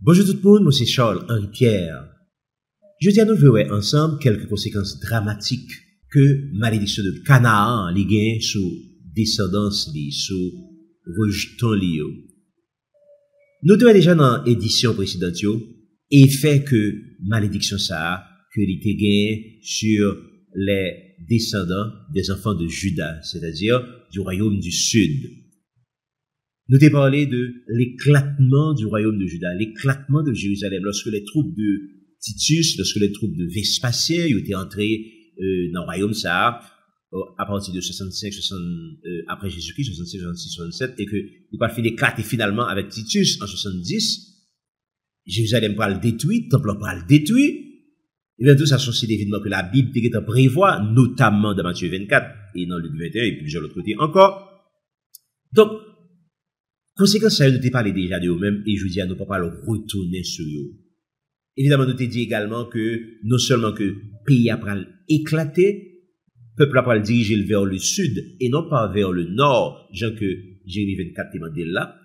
Bonjour tout le monde, moi c'est Charles-Henri Pierre. Je dis à nous verrons ensemble quelques conséquences dramatiques que malédiction de Canaan li gagne sous descendance li, sous rejeton li yo. Nous devons déjà dans édition précédente et fait que malédiction ça que li te gagne sur les descendants des enfants de Juda, c'est-à-dire du royaume du sud. Nous t'ai parlé de l'éclatement du royaume de Juda, l'éclatement de Jérusalem, lorsque les troupes de Titus, lorsque les troupes de Vespasien étaient entrées dans le royaume ça, à partir de 65, 60, après Jésus-Christ, 66, 66, 67, et que il va finir éclater finalement avec Titus en 70, Jérusalem va le détruire, le temple va le détruire, et bien tout ça sont ces événements que la Bible prévoit, notamment dans Matthieu 24, et dans Luc 21, et puis plusieurs autres côtés encore. Donc, conséquence, ça, nous t'ai parlé déjà de eux-mêmes, et je dis à nos papas, le retourner sur eux. Évidemment, nous t'ai dit également que, non seulement que pays après éclater, peuple après le diriger vers le sud, et non pas vers le nord, genre que Jérémie 24 demandé là,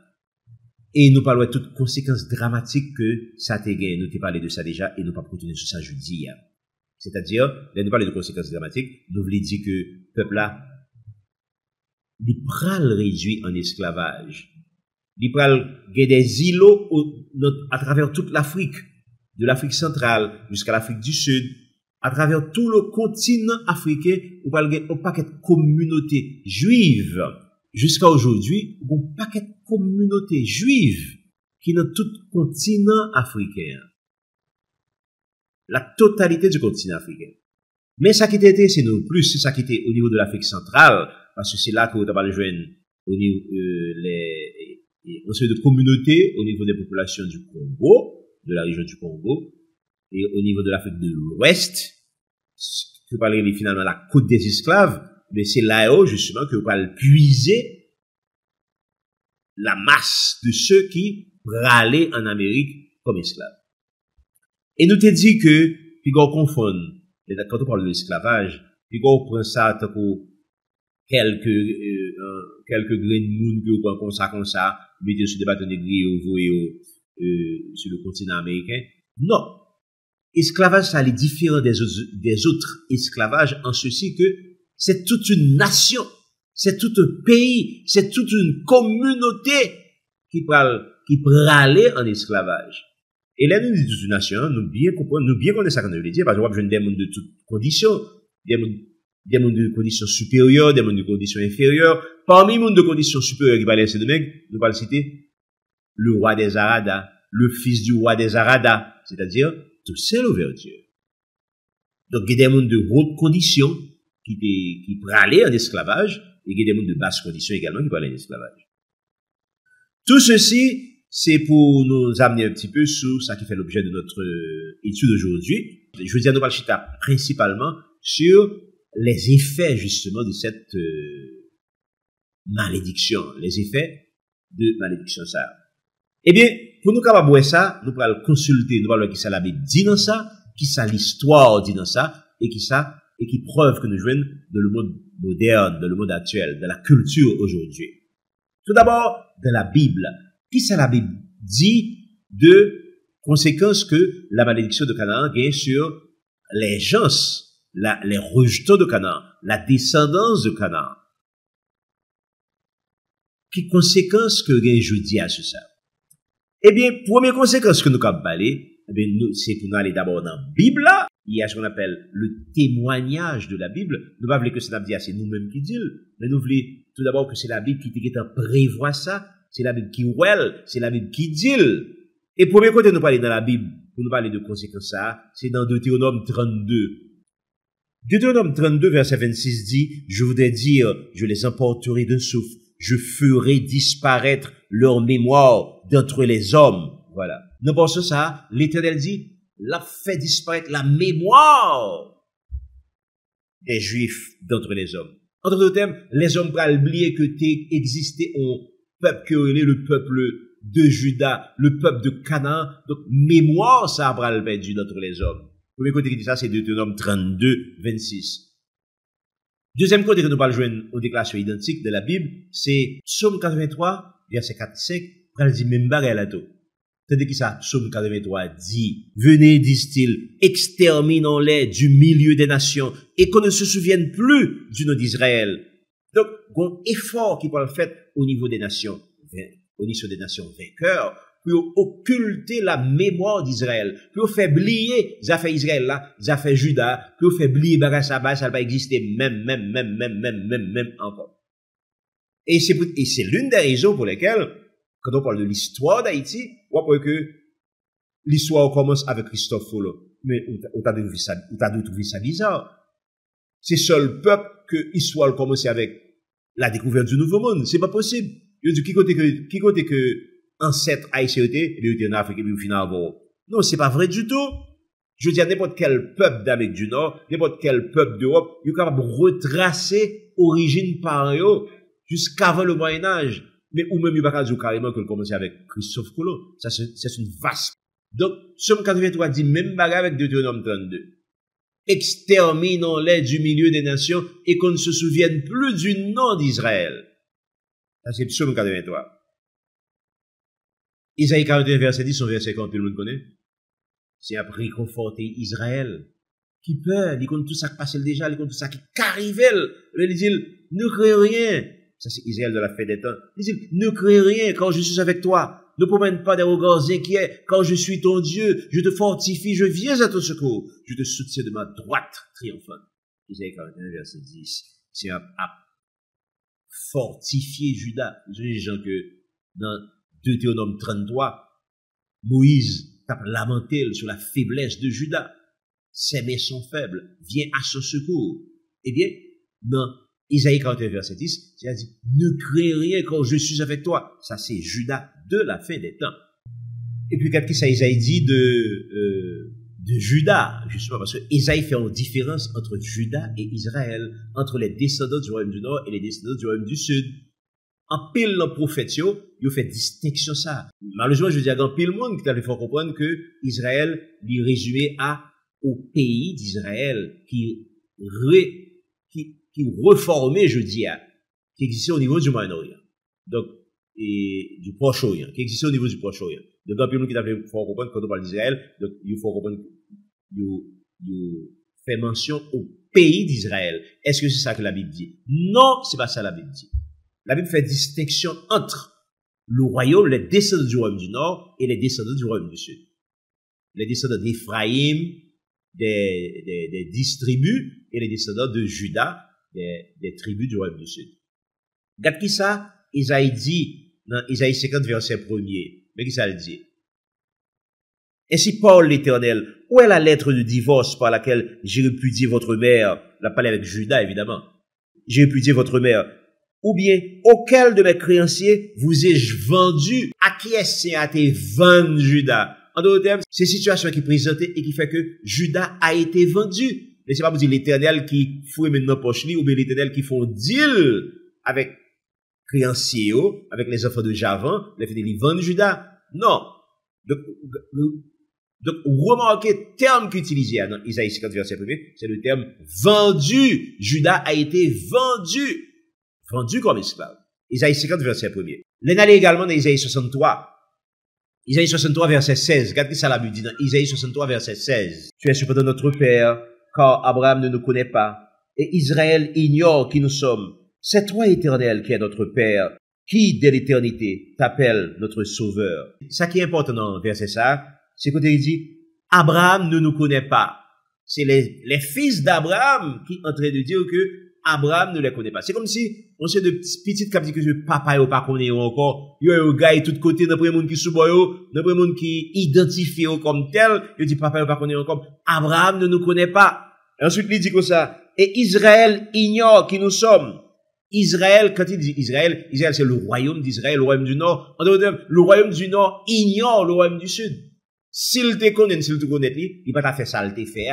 et nous parlons de toutes conséquences dramatiques que ça t'a gagné, nous t'ai parlé de ça déjà, et nous pas retourner sur ça jeudi. C'est-à-dire, là, nous parlons de conséquences dramatiques, nous voulons dire que peuple là, il pral réduit en esclavage. Il pral gagner des îlots à travers toute l'Afrique, de l'Afrique centrale jusqu'à l'Afrique du Sud, à travers tout le continent africain, où pral gagner un paquet de communautés juives. Jusqu'à aujourd'hui, un paquet de communautés juives qui dans tout le continent africain. La totalité du continent africain. Mais ça qui était, c'est non plus, c'est ça qui était au niveau de l'Afrique centrale, parce que c'est là que vous avez joindre au niveau, on sait de communautés au niveau des populations du Congo, de la région du Congo, et au niveau de l'Afrique de l'Ouest, que parler finalement la côte des esclaves, mais c'est là-haut, justement, que vous allez puiser la masse de ceux qui râlaient en Amérique comme esclaves. Et nous te dit que, puis qu'on confond, quand on parle de l'esclavage, puis qu'on prend ça tant que quelques grains de monde que on prend comme ça, mettez sur des bâtons de grille ou voyez sur le continent américain. Non. Esclavage, ça est différent des autres esclavages en ceci que c'est toute une nation, c'est tout un pays, c'est toute une communauté qui pralait en esclavage. Et là, nous disons toute une nation, nous bien connaissons ça qu'on veut dire, parce que je des mondes de toutes conditions, des mondes de conditions supérieures, des mondes de conditions inférieures. Parmi les mondes de conditions supérieures qui parlaient ces deux mecs, nous allons citer le roi des Aradas, le fils du roi des Aradas, c'est-à-dire tout seul ouverture. Donc, il y a des mondes de hautes conditions qui pralaient en esclavage, et il y a des mondes de basses conditions également qui pralaient en esclavage. Tout ceci, c'est pour nous amener un petit peu sur ça qui fait l'objet de notre étude aujourd'hui. Je veux dire, nous parlons principalement sur les effets justement de cette malédiction, les effets de malédiction ça. Eh bien, pour nous capables de ça, nous allons consulter, nous allons qui ça la Bible dit dans ça, qui ça l'histoire dit dans ça, et qui preuve que nous jouons dans le monde moderne, dans le monde actuel, dans la culture aujourd'hui. Tout d'abord, dans la Bible, qui ça la Bible dit de conséquences que la malédiction de Canaan gagne sur les gens, les rejetons de Canaan, la descendance de Canaan. Quelles conséquences que gagne jeudi à ce ça? Eh bien, première conséquence que nous avons parlé, eh bien, c'est pour nous aller d'abord dans la Bible, là. Il y a ce qu'on appelle le témoignage de la Bible. Nous ne voulons pas que c'est c'est nous-mêmes qui disons, mais nous voulons tout d'abord que c'est la Bible qui prévoit ça, c'est la Bible qui ouelle, c'est la Bible qui dit. Et premier côté, nous parler dans la Bible, pour nous parler de conséquences ça, c'est dans Deutéronome 32. Deutéronome 32, verset 26 dit, je voudrais dire, je les emporterai d'un souffle, je ferai disparaître leur mémoire d'entre les hommes. Voilà. Nous pensons ça, l'Éternel dit, l'a fait disparaître la mémoire des Juifs d'entre les hommes. En d'autres termes, les hommes vont oublier que t'es existé un peuple qui est le peuple de Juda, le peuple de Canaan. Donc, mémoire, ça va le perdu d'entre les hommes. Le premier côté qui dit ça, c'est Deutéronome 32, 26. Deuxième côté que nous parlons joindre aux déclarations identiques de la Bible, c'est Psaume 83, verset 4, 5, quand il dit même barre à la tout. Tandis que ça, Psaume 83 dit, venez, disent-ils, exterminons-les du milieu des nations et qu'on ne se souvienne plus du nom d'Israël. Donc, un effort qui peut être fait au niveau des nations vainqueurs, pour occulter la mémoire d'Israël, pour faire oublier les affaires Israël là, les affaires Juda, pour faire oublier Barasaba, ça va exister même encore. Et c'est l'une des raisons pour lesquelles, quand on parle de l'histoire d'Haïti, on voit que l'histoire commence avec Christophe Colomb. Mais on t'a trouvé ça bizarre. C'est seul peuple que l'histoire commence avec la découverte du Nouveau Monde. C'est pas possible. Je dis, qui côté que ancêtre haïtien était, il était en Afrique et puis au final, bon. Non, c'est pas vrai du tout. Je veux dire, n'importe quel peuple d'Amérique du Nord, n'importe quel peuple d'Europe, il est capable de retracer origine par eux jusqu'avant le Moyen-Âge. Mais ou même, il va pas dire carrément que le commence avec Christophe Colomb. Ça, c'est une vaste. Donc, Psaume 83 dit même bagarre avec Deutéronome 32. Exterminons-les du milieu des nations et qu'on ne se souvienne plus du nom d'Israël. Ça, c'est Psaume 83. Isaïe 41, verset 10, son verset quand tout le monde connaît. C'est après réconforter Israël. Qui peur, il compte tout ça qui passe déjà, il compte tout ça qui arrive. Il dit, ne crée rien. Ça, c'est Israël de la fin des temps. Il dit, ne crée rien quand je suis avec toi. Ne promène pas des regards inquiets. Quand je suis ton Dieu, je te fortifie, je viens à ton secours. Je te soutiens de ma droite triomphante. Isaïe 41, verset 10. C'est à fortifier Juda. Vous savez, les gens que dans Deutéronome 33, Moïse tape lamenté sur la faiblesse de Juda. Ses mains sont faibles. Viens à son secours. Eh bien, dans Isaïe 41, verset 10, c'est à dire, ne crée rien quand je suis avec toi. Ça, c'est Juda de la fin des temps. Et puis, qu'est-ce que ça, Isaïe dit de Juda, justement, parce que Isaïe fait une différence entre Juda et Israël, entre les descendants du royaume du Nord et les descendants du royaume du Sud. En pile, le prophète, il fait distinction ça. Malheureusement, je veux dire, en pile monde, qui t'a fait comprendre que Israël, lui résumé au pays d'Israël, qui reformé, je dis, qui existait au niveau du Moyen-Orient. Donc, et du Proche-Orient, qui existait au niveau du Proche-Orient. Donc, en pile monde qui t'a fait comprendre quand on parle d'Israël, donc, il faut comprendre, il fait mention au pays d'Israël. Est-ce que c'est ça que la Bible dit? Non, c'est pas ça la Bible dit. La Bible fait distinction entre le royaume, les descendants du royaume du Nord et les descendants du royaume du Sud. Les descendants d'Éphraïm, des 10 tribus, et les descendants de Juda, des tribus du royaume du Sud. Regarde qui ça? Isaïe dit, dans Isaïe 50, verset 1er. Mais qui ça le dit? Ainsi parle l'Éternel. Où est la lettre de divorce par laquelle j'ai répudié votre mère? La parlé avec Juda, évidemment. J'ai répudié votre mère. Ou bien, auquel de mes créanciers vous ai-je vendu? À qui est-ce qui a été vendu, Juda? En d'autres termes, c'est une situation qui est présentée et qui fait que Juda a été vendu. Mais c'est pas pour dire l'Éternel qui fouille maintenant poche li, ou bien l'Éternel qui font deal avec créanciers, avec les enfants de Javan, les fait les vendre Juda. Non. Donc, remarquez le terme qu'utilisé dans Isaïe 50, verset 1, c'est le terme vendu. Juda a été vendu. Vendu comme esclave. Isaïe 50, verset 1. L'en allait également dans Isaïe 63. Isaïe 63, verset 16. Regardez ça la Bible dit dans Isaïe 63, verset 16. Tu es cependant notre Père, car Abraham ne nous connaît pas, et Israël ignore qui nous sommes. C'est toi, Éternel, qui es notre Père, qui, dès l'éternité, t'appelle notre Sauveur. Ça qui est important dans le verset ça, c'est quand il dit, Abraham ne nous connaît pas. C'est les fils d'Abraham qui sont en train de dire que Abraham ne les connaît pas. C'est comme si, on sait de petites cap dit que papa ou pas connaît encore, il y a un gars de tous côtés, dans le monde qui sous dans le monde qui identifie comme tel, il dit papa ou pas connaît encore. Abraham ne nous connaît pas. Et ensuite, il dit comme ça, et Israël ignore qui nous sommes. Israël, quand il dit Israël, Israël c'est le royaume d'Israël, le royaume du Nord. En d'autres termes, le royaume du Nord ignore le royaume du Sud. S'il te connaît, s'il te connaît, il va pas faire ça, il te fait.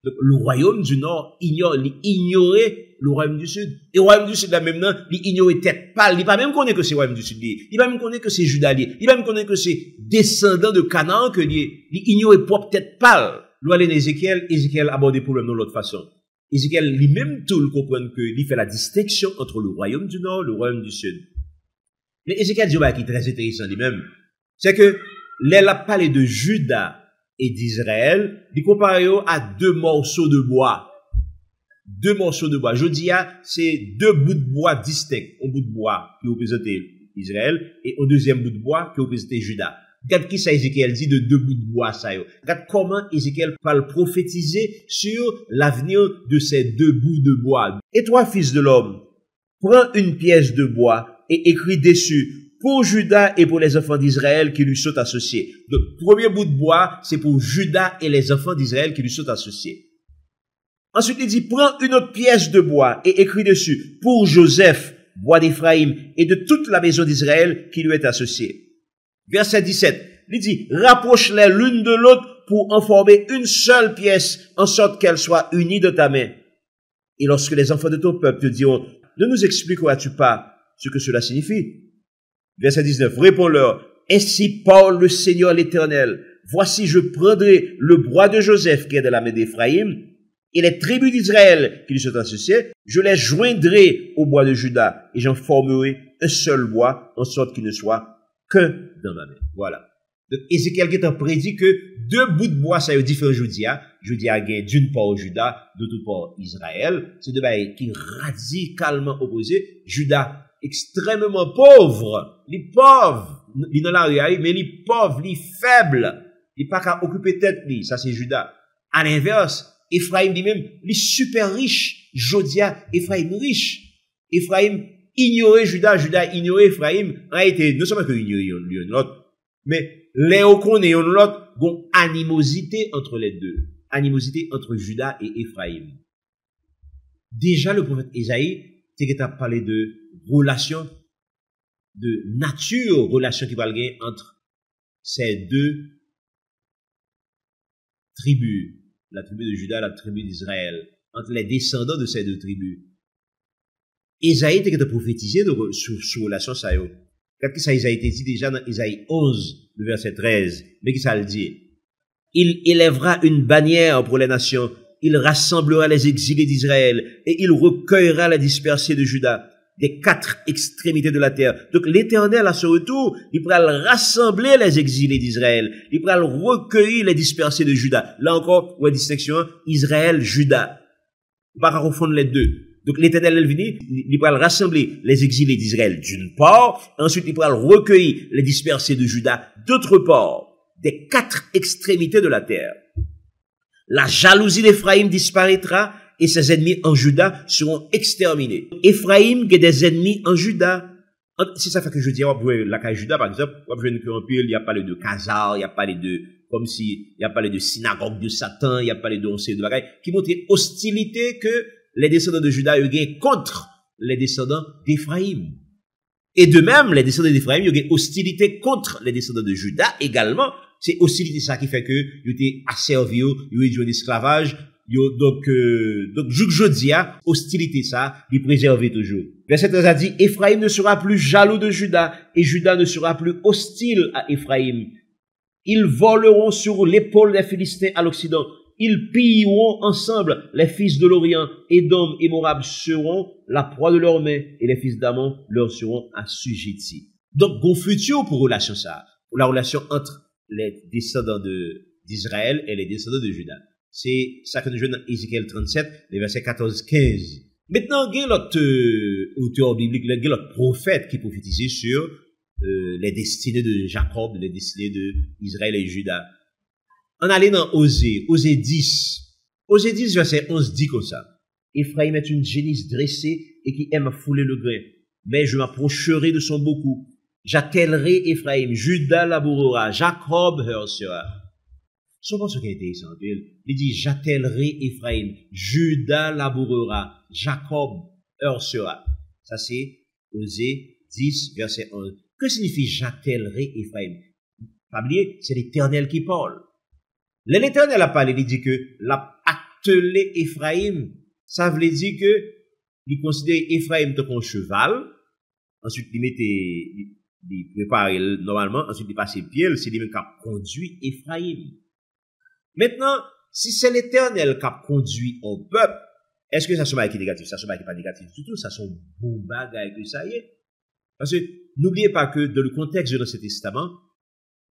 Donc, le royaume du Nord ignore, il ignorait le royaume du Sud. Et le royaume du Sud, là, même, il ignorait tête pâle. Il pas même connaît que c'est le royaume du Sud. Il pas même connaît que c'est Juda. Il pas même connaît que c'est descendant de Canaan que il ignorait propre tête pâle. Nous allons Ézéchiel aborde le problème de l'autre façon. Ézéchiel, lui-même, tout le comprend que il fait la distinction entre le royaume du Nord et le royaume du Sud. Mais Ézéchiel dit, qui est très intéressant lui-même, c'est que là, la parlé de Juda et d'Israël, il compare à deux morceaux de bois. Deux morceaux de bois. Je dis, c'est deux bouts de bois distincts. Un bout de bois qui représente Israël et un deuxième bout de bois qui représente Juda. Regarde qui ça Ézéchiel dit de deux bouts de bois ça yo. Regarde comment Ézéchiel parle prophétiser sur l'avenir de ces deux bouts de bois. Et toi, fils de l'homme, prends une pièce de bois et écris dessus pour Juda et pour les enfants d'Israël qui lui sont associés. Donc, premier bout de bois, c'est pour Juda et les enfants d'Israël qui lui sont associés. Ensuite, il dit, prends une autre pièce de bois et écris dessus pour Joseph, bois d'Éphraïm et de toute la maison d'Israël qui lui est associée. Verset 17, il dit, rapproche-les l'une de l'autre pour en former une seule pièce, en sorte qu'elle soit unie de ta main. Et lorsque les enfants de ton peuple te diront, ne nous expliqueras-tu pas ce que cela signifie? Verset 19, réponds-leur, ainsi parle le Seigneur l'Éternel, voici je prendrai le bois de Joseph qui est de la main d'Éphraïm, et les tribus d'Israël qui lui sont associées, je les joindrai au bois de Juda, et j'en formerai un seul bois, en sorte qu'il ne soit que dans ma main. Voilà. Donc, Ézéchiel qui t'a prédit que deux bouts de bois, ça y est différent Judia. Judia gagne d'une part Juda, d'autre part Israël. C'est deux bails qui radicalement opposés. Juda, extrêmement pauvre. Il est pauvre. Il est dans la rue, mais il est pauvre, il est faible. Il n'est pas qu'à occuper tête, lui. Ça, c'est Juda. À l'inverse, Ephraim lui-même, il est super riche. Jodia, Ephraim riche. Ephraim ignorer Juda, Juda ignorer Ephraim, a été, non seulement que ignorer l'un l'autre, mais Léo connaît l'autre, gon animosité entre les deux. Animosité entre Juda et Ephraim. Déjà, le prophète Isaïe, t'as parlé de relation, de nature, relation qui va gagner entre ces deux tribus, la tribu de Juda et la tribu d'Israël, entre les descendants de ces deux tribus. Isaïe était prophétisé sur relation ça yo. Qu'est-ce que ça a été dit déjà dans Isaïe 11, le verset 13. Mais qui ça le dit? Il élèvera une bannière pour les nations. Il rassemblera les exilés d'Israël et il recueillera les dispersés de Juda, des quatre extrémités de la terre. Donc l'Éternel à ce retour, il pourra rassembler les exilés d'Israël. Il pourra recueillir les dispersés de Juda. Là encore, ouais, distinction, Israël, Juda. On va pas confondre les deux. Donc l'Éternel est venu, il pourra rassembler les exilés d'Israël d'une part, ensuite il pourra recueillir les dispersés de Juda d'autre part, des quatre extrémités de la terre. La jalousie d'Éphraïm disparaîtra et ses ennemis en Juda seront exterminés. Éphraïm a des ennemis en Juda. C'est ça fait que je dis, la caille Juda par exemple, il y a parlé de Khazar, il y a parlé de, comme si, il y a parlé de synagogue de Satan, il y a parlé de once de bagaille, qui montre hostilité que les descendants de Juda ont contre les descendants d'Éphraïm. Et de même, les descendants d'Éphraïm ont hostilité contre les descendants de Juda également. C'est hostilité ça qui fait que ils étaient asservis, ils étaient en esclavage. Donc, je dis, hostilité ça, ils préservaient toujours. Verset 13 a dit, Éphraïm ne sera plus jaloux de Juda, et Juda ne sera plus hostile à Éphraïm. Ils voleront sur l'épaule des Philistins à l'Occident. Ils pilleront ensemble les fils de l'Orient, Édom et Moab seront la proie de leurs mains, et les fils d'Amon leur seront assujettis. Donc, bon futur pour relation ça, pour la relation entre les descendants d'Israël et les descendants de Juda. C'est ça que nous jouons dans Ézéchiel 37, les versets 14-15. Maintenant, il y a l'autre auteur biblique, il y a l'autre prophète qui prophétisait sur les destinées de Jacob, les destinées d'Israël et Juda. On allait dans Osée 10. Osée 10, verset 11 dit comme ça. Ephraim est une génisse dressée et qui aime fouler le grain. Mais je m'approcherai de son beaucoup. J'attellerai Ephraim, Juda labourera, Jacob heurcera. C'est pas ce qui est intéressant. Il dit, j'attellerai Ephraim, Juda labourera, Jacob heurcera. Ça c'est Osée 10, verset 11. Que signifie j'attellerai Ephraim? Pas oublier, c'est l'Éternel qui parle. L'Éternel a parlé, il dit que l'a attelé Ephraim, ça veut dire que il considère Ephraim comme un cheval, ensuite il prépare normalement, ensuite il passe pied, c'est lui-même qui a conduit Ephraim. Maintenant, si c'est l'Éternel qui a conduit un peuple, est-ce que ça soit qui est négatif? Ça soit qui pas négatif du tout, ça sont bon bagaille que ça y est. Parce que n'oubliez pas que dans le contexte de l'Ancien Testament,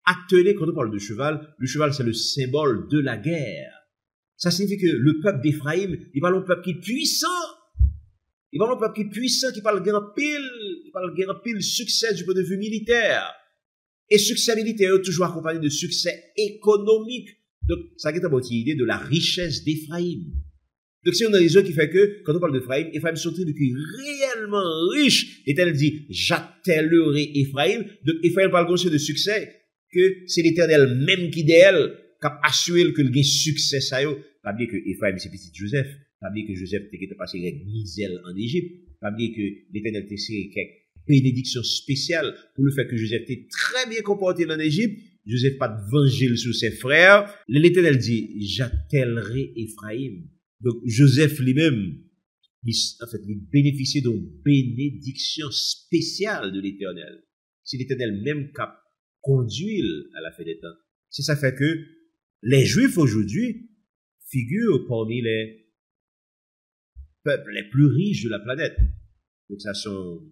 attelé, quand on parle de cheval, le cheval c'est le symbole de la guerre. Ça signifie que le peuple d'Éphraïm, il parle d'un peuple qui est puissant. Il parle d'un peuple qui est puissant, qui parle grand pile succès du point de vue militaire. Et succès militaire est toujours accompagné de succès économique. Donc, ça est une idée de la richesse d'Éphraïm. Donc, c'est une raison qui fait que, quand on parle d'Éphraïm, Éphraïm sont depuis réellement riche. L'Éternel dit, j'attellerai Éphraïm. Donc, Éphraïm parle comme ça de succès, que c'est l'Éternel même qui d'elle, qui a assuré que le gain succès, ça y est. Pas dire que Éphraïm, c'est petit Joseph. Pas dire que Joseph était passé avec misère en Égypte. Pas dire que l'Éternel était serré quelques bénédictions spéciales pour le fait que Joseph était très bien comporté en Égypte. Joseph pas de venger sur ses frères. L'Éternel dit, j'attellerai Éphraïm. Donc, Joseph lui-même, en fait, il bénéficiait d'une bénédiction spéciale de l'Éternel. C'est l'Éternel même qui a conduit à la fin des temps. C'est ça fait que les Juifs aujourd'hui figurent parmi les peuples les plus riches de la planète. Donc, ça sont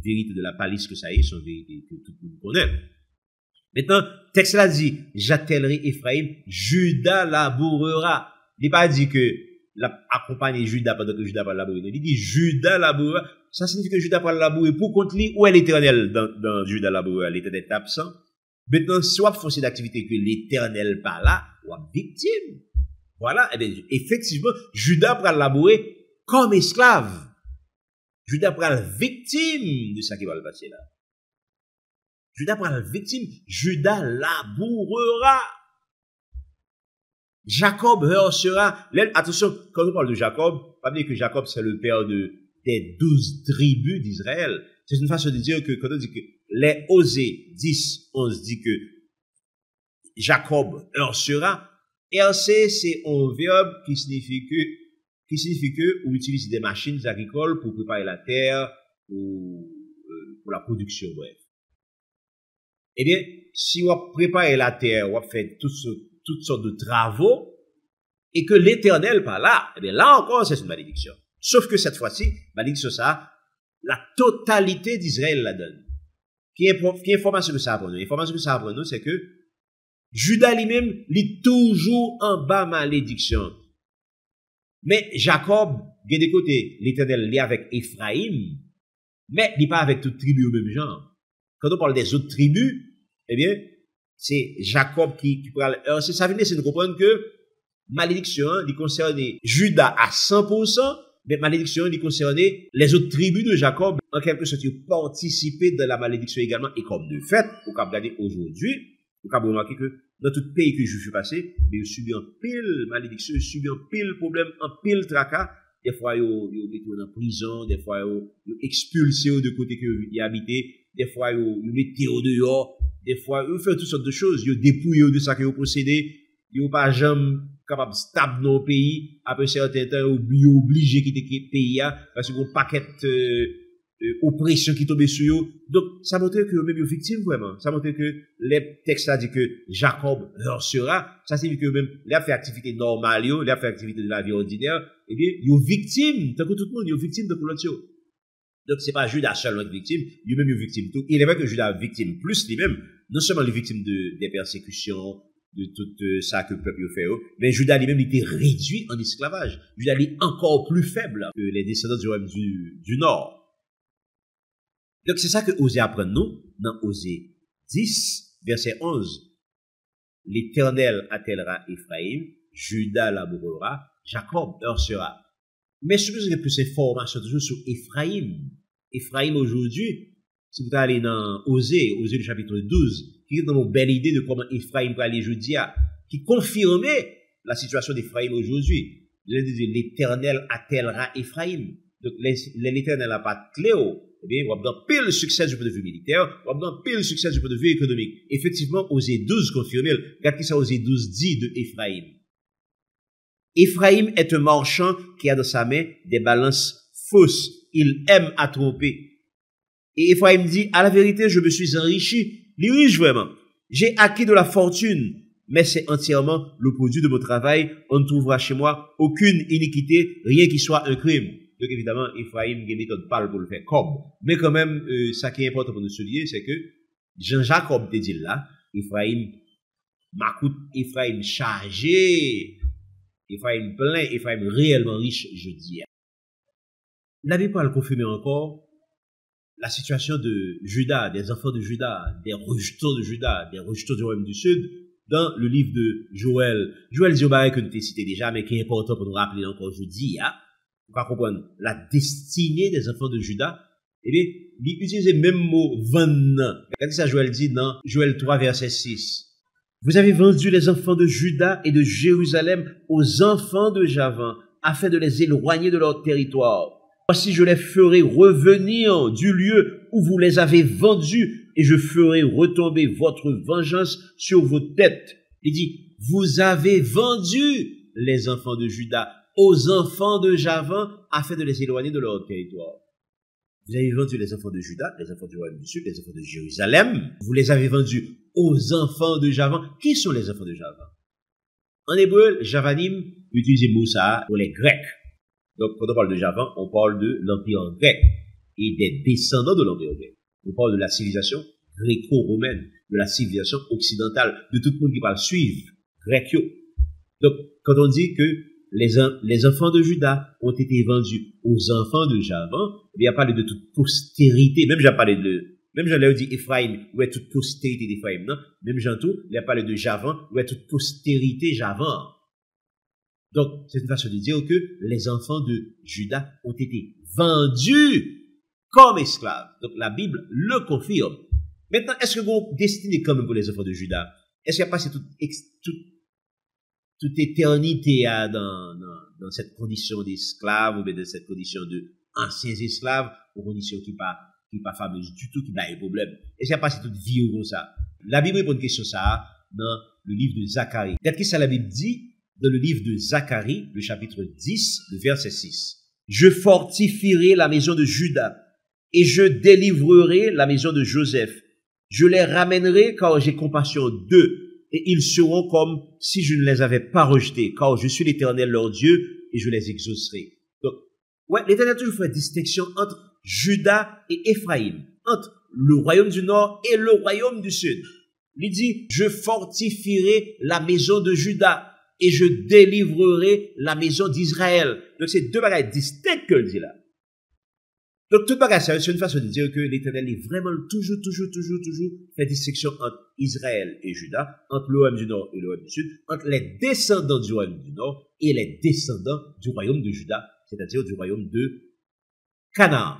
vérité de la palisse que ça y est, sont vérité que tout le monde connaît. Maintenant, texte là dit, j'attellerai Éphraïm, Judas labourera. Il n'est pas dit que accompagner Judas pendant que Judas va labourer. Il dit Judas labourera. Ça signifie que Judas va labourer pour contre lui. Où est l'Éternel dans Judas labourera? L'Éternel est absent. Maintenant, soit force d'activité que l'Éternel pas là, ou victime. Voilà. Eh bien, effectivement, Judas va labourer comme esclave. Judas va victime de ça qui va le passer là. Judas va victime. Judas labourera. Jacob sera, attention, quand on parle de Jacob, pas dire que Jacob c'est le père des 12 tribus d'Israël. C'est une façon de dire que quand on dit que les Osée 10, 11 dit que Jacob sera, RC c'est un verbe qui signifie que on utilise des machines agricoles pour préparer la terre, pour la production, bref. Eh bien, si on prépare la terre, on fait toutes sortes de travaux, et que l'Éternel pas là, eh bien là encore c'est une malédiction. Sauf que cette fois-ci, malédiction ça, la totalité d'Israël la donne. Qui information que ça apprend nous? L'information que ça apprend nous, c'est que Judas lui-même, il est toujours en bas malédiction. Mais Jacob, de des côtés, l'Éternel est avec Éphraïm, mais il n'est pas avec toute tribu au même genre. Quand on parle des autres tribus, eh bien, c'est Jacob qui parle. Alors, ça veut dire, c'est de comprendre que malédiction, il concernait Judas à 100%, mais malédiction, il concernait les autres tribus de Jacob. En quelque sorte, ils participaient de la malédiction également. Et comme de fait, vous pouvez regarder aujourd'hui, vous pouvez remarquer que dans tout pays que je suis passé, ils subissent un pile malédiction, ils subissent un pile problème, un pile tracas. Des fois, ils mettent en prison, des fois, ils expulsent de côté qu'ils habitaient, des fois, ils mettent au dehors. Des fois, ils font toutes sortes de choses. Ils dépouillent de ça qu'ils ont possédé. Ils n'ont pas jamais capable de stable dans le pays. Après un certain temps, ils sont obligés de quitter le pays parce qu'ils ont un paquet d'oppression qui tombe sur eux. Donc, ça montre que même ils sont victimes vraiment. Ça montre que les textes là disent que Jacob sera. Ça signifie que même, il a fait activité normale, il a fait activité de la vie ordinaire. Eh bien, ils sont victimes. Tant que tout le monde, ils sont victimes de l'autre. Donc, c'est pas Judas seulement qui est victime, lui-même est victime tout. Il est vrai que Judas est victime plus lui-même, non seulement les victimes des persécutions, de tout ça que le peuple fait, mais Judas lui-même était réduit en esclavage. Judas est encore plus faible que les descendants du royaume du Nord. Donc, c'est ça que Osée apprend nous, dans Osée 10, verset 11. L'Éternel attellera Éphraïm, Judas labourera, Jacob sera. Mais je suppose qu'il y a plus d'informations toujours sur Éphraïm. Éphraïm aujourd'hui, si vous allez dans Osée le chapitre 12, qui donne une belle idée de comment Éphraïm va aller aujourd'hui, qui confirmait la situation d'Éphraïm aujourd'hui. L'Éternel attellera Éphraïm. Donc, l'Éternel n'a pas de cléo. Eh bien, on va dans pile succès du point de vue militaire, on va dans pile succès du point de vue économique. Effectivement, Osée 12 confirmé. Regardez ce que ça Osée 12 dit de Éphraïm. Éphraïm est un marchand qui a dans sa main des balances fausses. Il aime à tromper. Et Éphraïm dit, à la vérité, je me suis enrichi. Il est riche vraiment. J'ai acquis de la fortune, mais c'est entièrement le produit de mon travail. On ne trouvera chez moi aucune iniquité, rien qui soit un crime. Donc évidemment, Éphraïm, il y a une méthode pâle pour le faire comme. Mais quand même, ça qui est important pour nous souligner, c'est que Jean-Jacob te dit là, Ephraim, Makout, Ephraim chargé, Ephraim plein, Ephraim réellement riche, je dis. La Bible parle confirmer encore la situation de Juda, des enfants de Juda, des rejetons de Juda, des rejetons du royaume du Sud, dans le livre de Joël. Joël dit au baril que nous t'ai cité déjà, mais qui est important pour nous rappeler encore aujourd'hui, hein, pour comprendre la destinée des enfants de Juda. Eh bien, il utilise le même mot, vendre. Regardez ça, Joël dit dans Joël 3, verset 6. Vous avez vendu les enfants de Juda et de Jérusalem aux enfants de Javan, afin de les éloigner de leur territoire. Voici, je les ferai revenir du lieu où vous les avez vendus, et je ferai retomber votre vengeance sur vos têtes. Il dit, vous avez vendu les enfants de Juda aux enfants de Javan, afin de les éloigner de leur territoire. Vous avez vendu les enfants de Juda, les enfants du royaume du Sud, les enfants de Jérusalem. Vous les avez vendus aux enfants de Javan. Qui sont les enfants de Javan? En hébreu, Javanim utilise Moussa pour les Grecs. Donc, quand on parle de Javan, on parle de l'Empire grec et des descendants de l'Empire grec. On parle de la civilisation gréco-romaine, de la civilisation occidentale, de tout le monde qui parle suivre, grec. Donc, quand on dit que les enfants de Juda ont été vendus aux enfants de Javan, il y a parlé de toute postérité, même j'en ai dit Ephraim, ouais, toute postérité d'Ephraim, non? Même j'en tout, il y a parlé de Javan, ouais, toute postérité Javan. Donc, c'est une façon de dire que les enfants de Juda ont été vendus comme esclaves. Donc, la Bible le confirme. Maintenant, est-ce que vous destinez quand même pour les enfants de Juda? Est-ce qu'il y a passé toute éternité dans cette condition d'esclave ou bien dans cette condition de anciens esclaves, ou condition qui pas fameuse du tout, qui n'a pas de problème? Est-ce qu'il y a passé toute vie comme ça? La Bible répond à une question ça dans le livre de Zacharie. Qu'est-ce que ça la Bible dit? Dans le livre de Zacharie, le chapitre 10, le verset 6. Je fortifierai la maison de Juda et je délivrerai la maison de Joseph. Je les ramènerai car j'ai compassion d'eux et ils seront comme si je ne les avais pas rejetés, car je suis l'Éternel leur Dieu et je les exaucerai. Donc, ouais, l'Éternel a toujours fait distinction entre Juda et Ephraim, entre le royaume du Nord et le royaume du Sud. Il dit, je fortifierai la maison de Juda et je délivrerai la maison d'Israël. Donc, c'est deux bagages distincts que le dit là. Donc, toute bagages, c'est une façon de dire que l'Éternel est vraiment toujours fait distinction entre Israël et Juda, entre le royaume du Nord et le royaume du Sud, entre les descendants du royaume du Nord et les descendants du royaume de Juda, c'est-à-dire du royaume de Canaan.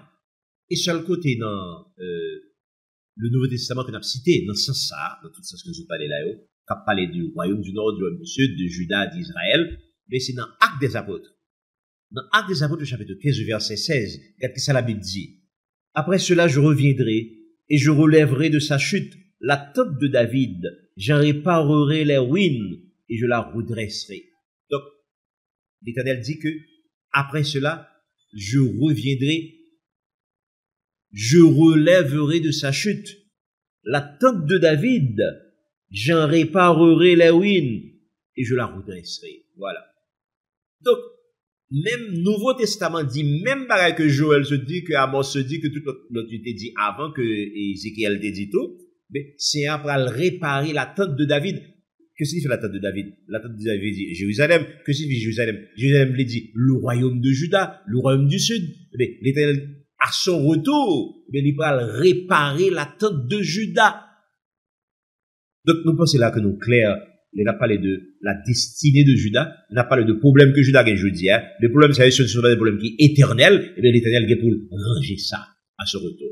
Et sur le côté dans le Nouveau Testament qu'on a cité, dans ce sens ça, dans tout ce que je parlais là, qui a parlé du royaume du Nord, du royaume du Sud, de Juda, d'Israël, mais c'est dans Actes des Apôtres. Dans Actes des Apôtres, chapitre 15, verset 16, regardez ce que la Bible dit. Après cela, je reviendrai et je relèverai de sa chute la tente de David. J'en réparerai les ruines et je la redresserai. Donc, l'Éternel dit que après cela, je reviendrai, je relèverai de sa chute la tente de David. J'en réparerai les ruines et je la redresserai. Voilà. Donc, même Nouveau Testament dit, même pareil que Joël se dit, que Amos se dit, que tout l'autre était dit avant, que Ézéchiel te dit tout, mais c'est après réparer la tente de David. Que signifie la tente de David? La tente de David dit Jérusalem. Que signifie Jérusalem? Jérusalem lui dit le royaume de Juda, le royaume du Sud. Mais l'Éternel, à son retour, il va réparer la tente de Juda. Donc, nous pensons là que nous clairs, il a parlé de la destinée de Juda, il a parlé de problèmes que Juda gagne aujourd'hui, hein. Les problèmes, ce ne sont pas des problèmes qui sont éternels, et bien l'Éternel est pour ranger ça à ce retour.